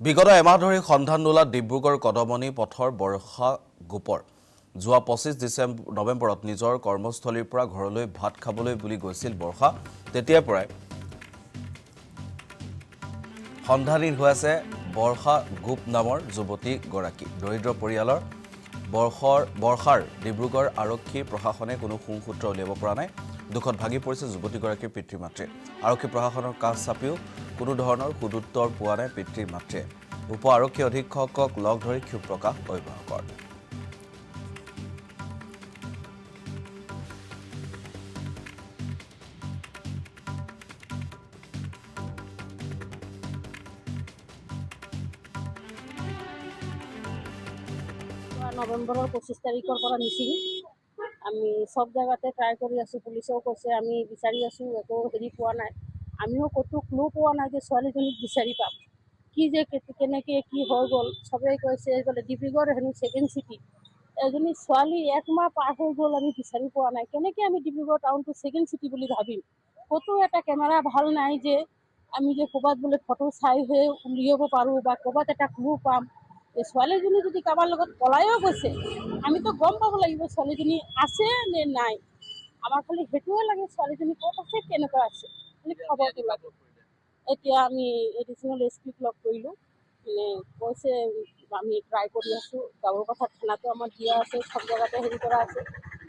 বিগত এমাহ ধৰি সন্ধান নোলা ডিব্ৰুগড় কদমনি পথৰ বৰ্ষা গোপৰ যোৱা 25 নৱেম্বৰত নিজৰ কৰ্মস্থলীৰ পৰা ঘৰলৈ ভাত খাবলৈ বুলি গৈছিল বৰ্ষা। তেতিয়াৰ পৰাই সন্ধানহীন হৈ আছে বৰ্ষা গোপ নামৰ যুৱতী গৰাকী। দৰিদ্ৰ পৰিয়ালৰ বৰ্ষাৰ ডিব্ৰুগড় আৰক্ষী প্ৰশাসনে কোনো সুসূত্ৰ উলিয়াব পৰা নাই। দুখত ভাগি পৰিছে যুৱতীগৰাকীৰ পিতৃ মাতৃ। আৰক্ষী প্ৰশাসনৰ কাষ চাপিও কোনো ধৰণৰ সুদুত্তৰ পোৱা নাই পিতৃ মাতৃয়ে। উপ আৰক্ষী অধীক্ষকক লগ ধৰি ক্ষোভ প্ৰকাশ অভিভাৱকৰ। নৱেম্বৰৰ 25 তাৰিখৰ পৰা নিছিল। আমি সব জায়গাতে ট্ৰাই কৰি আছো, পুলিচেও কৈছে আমি বিচাৰি আছো, একো হেৰি পোৱা নাই। আমিও ক'তো ক্লু পোৱা নাই যে ছোৱালীজনীক বিচাৰি পাম। কি যে কেনেকৈ কি হৈ গ'ল চবেই কৈছে বোলে ডিব্ৰুগড় হেনো ছেকেণ্ড চিটি। এজনী ছোৱালী একমাহ পাৰ হৈ গ'ল, আমি বিচাৰি পোৱা নাই। কেনেকৈ আমি ডিব্ৰুগড় টাউনটো ছেকেণ্ড চিটি বুলি ভাবিম? ক'তো এটা কেমেৰা ভাল নাই যে আমি যে ক'ৰবাত বোলে ফটো চাই হৈ উলিয়াব পাৰোঁ বা ক'ৰবাত এটা ক্লু পাম। এই ছোৱালীজনী যদি কাৰোবাৰ লগত পলায়ো গৈছে, আমিতো গম পাব লাগিব ছোৱালীজনী আছে নে নাই। আমাৰ খালি সেইটোৱে লাগে, ছোৱালীজনী ক'ত আছে, কেনেকুৱা আছে, খালি খবৰটো লাগে। এতিয়া আমি এডিচনেল এছপিক লগ কৰিলোঁ, কৈছে আমি ট্ৰাই কৰি আছোঁ। গাঁৱৰ কথা থানাটো আমাৰ দিয়া আছে, সব জেগাতে হেৰি কৰা আছে,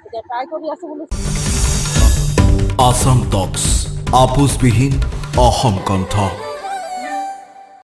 এতিয়া ট্ৰাই কৰি আছোঁ বুলি। আসাম টক্স আপোচবিহীন অসম কণ্ঠ।